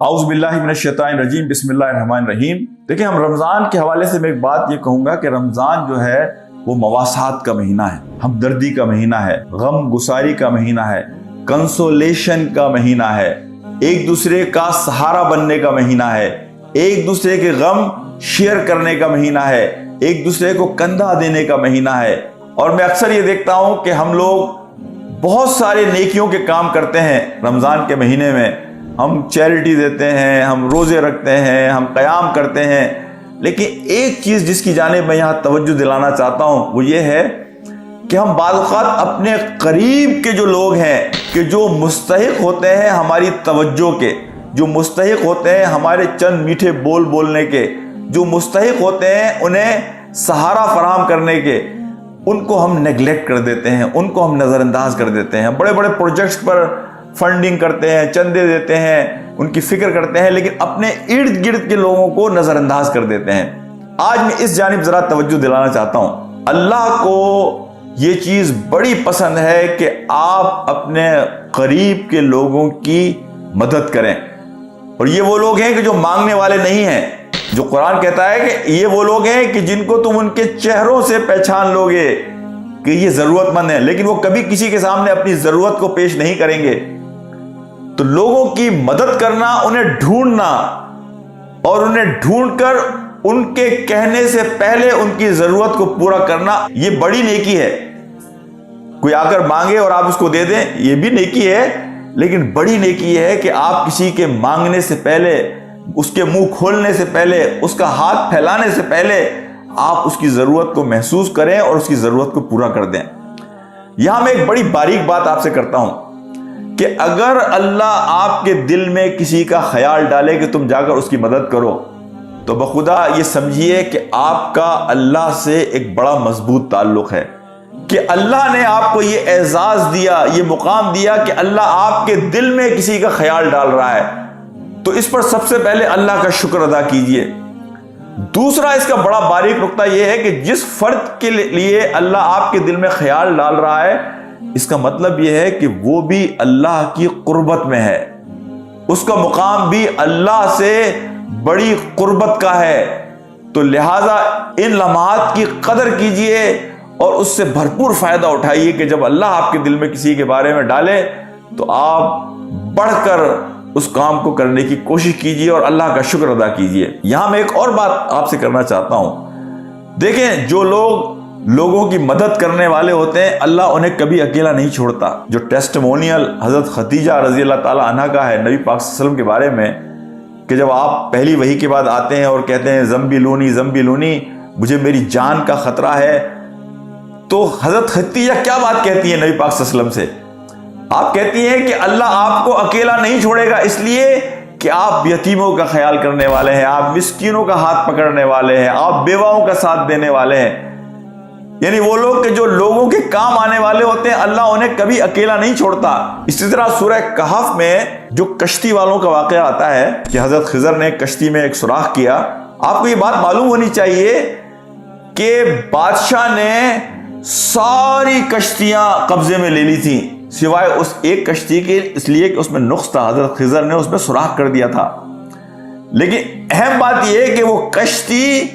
اعوذ باللہ من الشیطان الرجیم، بسم اللہ الرحمن الرحیم۔ دیکھیں، ہم رمضان کے حوالے سے میں ایک بات یہ کہوں گا کہ رمضان جو ہے وہ مواسات کا مہینہ ہے، ہمدردی کا مہینہ ہے، غم گساری کا مہینہ ہے، کنسولیشن کا مہینہ ہے، ایک دوسرے کا سہارا بننے کا مہینہ ہے، ایک دوسرے کے غم شیئر کرنے کا مہینہ ہے، ایک دوسرے کو کندھا دینے کا مہینہ ہے۔ اور میں اکثر یہ دیکھتا ہوں کہ ہم لوگ بہت سارے نیکیوں کے کام کرتے ہیں رمضان کے مہینے میں، ہم چیریٹی دیتے ہیں، ہم روزے رکھتے ہیں، ہم قیام کرتے ہیں، لیکن ایک چیز جس کی جانب میں یہاں توجہ دلانا چاہتا ہوں وہ یہ ہے کہ ہم بعض اوقات اپنے قریب کے جو لوگ ہیں کہ جو مستحق ہوتے ہیں ہماری توجہ کے، جو مستحق ہوتے ہیں ہمارے چند میٹھے بول بولنے کے، جو مستحق ہوتے ہیں انہیں سہارا فراہم کرنے کے، ان کو ہم نیگلیکٹ کر دیتے ہیں، ان کو ہم نظر انداز کر دیتے ہیں۔ بڑے بڑے پروجیکٹس پر فنڈنگ کرتے ہیں، چندے دیتے ہیں، ان کی فکر کرتے ہیں، لیکن اپنے ارد گرد کے لوگوں کو نظر انداز کر دیتے ہیں۔ آج میں اس جانب ذرا توجہ دلانا چاہتا ہوں۔ اللہ کو یہ چیز بڑی پسند ہے کہ آپ اپنے قریب کے لوگوں کی مدد کریں، اور یہ وہ لوگ ہیں کہ جو مانگنے والے نہیں ہیں، جو قرآن کہتا ہے کہ یہ وہ لوگ ہیں کہ جن کو تم ان کے چہروں سے پہچان لو گے کہ یہ ضرورت مند ہیں، لیکن وہ کبھی کسی کے سامنے اپنی ضرورت کو پیش نہیں کریں گے۔ تو لوگوں کی مدد کرنا، انہیں ڈھونڈنا، اور انہیں ڈھونڈ کر ان کے کہنے سے پہلے ان کی ضرورت کو پورا کرنا، یہ بڑی نیکی ہے۔ کوئی آ کر مانگے اور آپ اس کو دے دیں، یہ بھی نیکی ہے، لیکن بڑی نیکی ہے کہ آپ کسی کے مانگنے سے پہلے، اس کے منہ کھولنے سے پہلے، اس کا ہاتھ پھیلانے سے پہلے آپ اس کی ضرورت کو محسوس کریں اور اس کی ضرورت کو پورا کر دیں۔ یہاں میں ایک بڑی باریک بات آپ سے کرتا ہوں کہ اگر اللہ آپ کے دل میں کسی کا خیال ڈالے کہ تم جا کر اس کی مدد کرو، تو بخدا یہ سمجھیے کہ آپ کا اللہ سے ایک بڑا مضبوط تعلق ہے، کہ اللہ نے آپ کو یہ اعزاز دیا، یہ مقام دیا کہ اللہ آپ کے دل میں کسی کا خیال ڈال رہا ہے، تو اس پر سب سے پہلے اللہ کا شکر ادا کیجئے۔ دوسرا اس کا بڑا باریک نقطہ یہ ہے کہ جس فرد کے لیے اللہ آپ کے دل میں خیال ڈال رہا ہے، اس کا مطلب یہ ہے کہ وہ بھی اللہ کی قربت میں ہے، اس کا مقام بھی اللہ سے بڑی قربت کا ہے۔ تو لہٰذا ان لمحات کی قدر کیجئے اور اس سے بھرپور فائدہ اٹھائیے کہ جب اللہ آپ کے دل میں کسی کے بارے میں ڈالے تو آپ بڑھ کر اس کام کو کرنے کی کوشش کیجئے اور اللہ کا شکر ادا کیجئے۔ یہاں میں ایک اور بات آپ سے کرنا چاہتا ہوں۔ دیکھیں، جو لوگ لوگوں کی مدد کرنے والے ہوتے ہیں، اللہ انہیں کبھی اکیلا نہیں چھوڑتا۔ جو ٹیسٹمونیل حضرت خدیجہ رضی اللہ تعالی عنہ کا ہے نبی پاک صلی اللہ علیہ وسلم کے بارے میں، کہ جب آپ پہلی وحی کے بعد آتے ہیں اور کہتے ہیں زمبیلونی زمبیلونی، مجھے میری جان کا خطرہ ہے، تو حضرت خدیجہ کیا بات کہتی ہیں نبی پاک صلی اللہ علیہ وسلم سے؟ آپ کہتی ہیں کہ اللہ آپ کو اکیلا نہیں چھوڑے گا، اس لیے کہ آپ یتیموں کا خیال کرنے والے ہیں، آپ مسکینوں کا ہاتھ پکڑنے والے ہیں، آپ بیواؤں کا ساتھ دینے والے ہیں۔ یعنی وہ لوگ کہ جو لوگوں کے کام آنے والے ہوتے ہیں، اللہ انہیں کبھی اکیلا نہیں چھوڑتا۔ اسی طرح سورہ کہف میں جو کشتی والوں کا واقعہ آتا ہے کہ حضرت خضر نے کشتی میں ایک سوراخ کیا، آپ کو یہ بات معلوم ہونی چاہیے کہ بادشاہ نے ساری کشتیاں قبضے میں لے لی تھیں سوائے اس ایک کشتی کے، اس لیے کہ اس میں نقص تھا، حضرت خضر نے اس میں سوراخ کر دیا تھا۔ لیکن اہم بات یہ ہے کہ وہ کشتی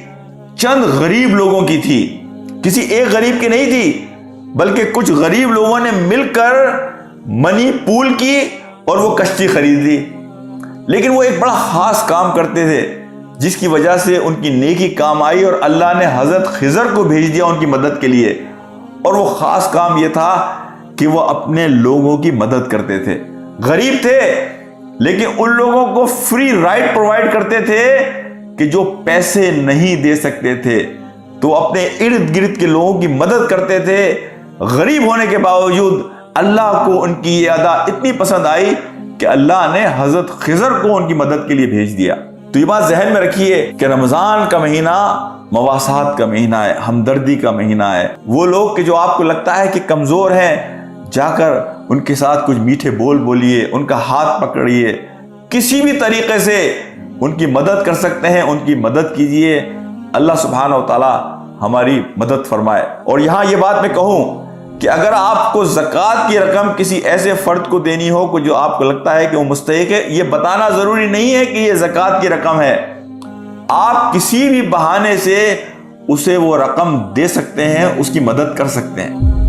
چند غریب لوگوں کی تھی، کسی ایک غریب کی نہیں تھی، بلکہ کچھ غریب لوگوں نے مل کر منی پول کی اور وہ کشتی خریدی۔ لیکن وہ ایک بڑا خاص کام کرتے تھے جس کی وجہ سے ان کی نیکی کام آئی اور اللہ نے حضرت خضر کو بھیج دیا ان کی مدد کے لیے، اور وہ خاص کام یہ تھا کہ وہ اپنے لوگوں کی مدد کرتے تھے۔ غریب تھے لیکن ان لوگوں کو فری رائٹ پرووائڈ کرتے تھے کہ جو پیسے نہیں دے سکتے تھے، تو اپنے ارد گرد کے لوگوں کی مدد کرتے تھے۔ غریب ہونے کے باوجود اللہ کو ان کی یہ ادا اتنی پسند آئی کہ اللہ نے حضرت خضر کو ان کی مدد کے لیے بھیج دیا۔ تو یہ بات ذہن میں رکھیے کہ رمضان کا مہینہ مواسات کا مہینہ ہے، ہمدردی کا مہینہ ہے۔ وہ لوگ کہ جو آپ کو لگتا ہے کہ کمزور ہیں، جا کر ان کے ساتھ کچھ میٹھے بول بولیے، ان کا ہاتھ پکڑیے، کسی بھی طریقے سے ان کی مدد کر سکتے ہیں ان کی مدد کیجیے۔ اللہ سبحانہ و تعالی ہماری مدد فرمائے۔ اور یہاں یہ بات میں کہوں کہ اگر آپ کو زکوٰۃ کی رقم کسی ایسے فرد کو دینی ہو کہ جو آپ کو لگتا ہے کہ وہ مستحق ہے، یہ بتانا ضروری نہیں ہے کہ یہ زکوٰۃ کی رقم ہے، آپ کسی بھی بہانے سے اسے وہ رقم دے سکتے ہیں، اس کی مدد کر سکتے ہیں۔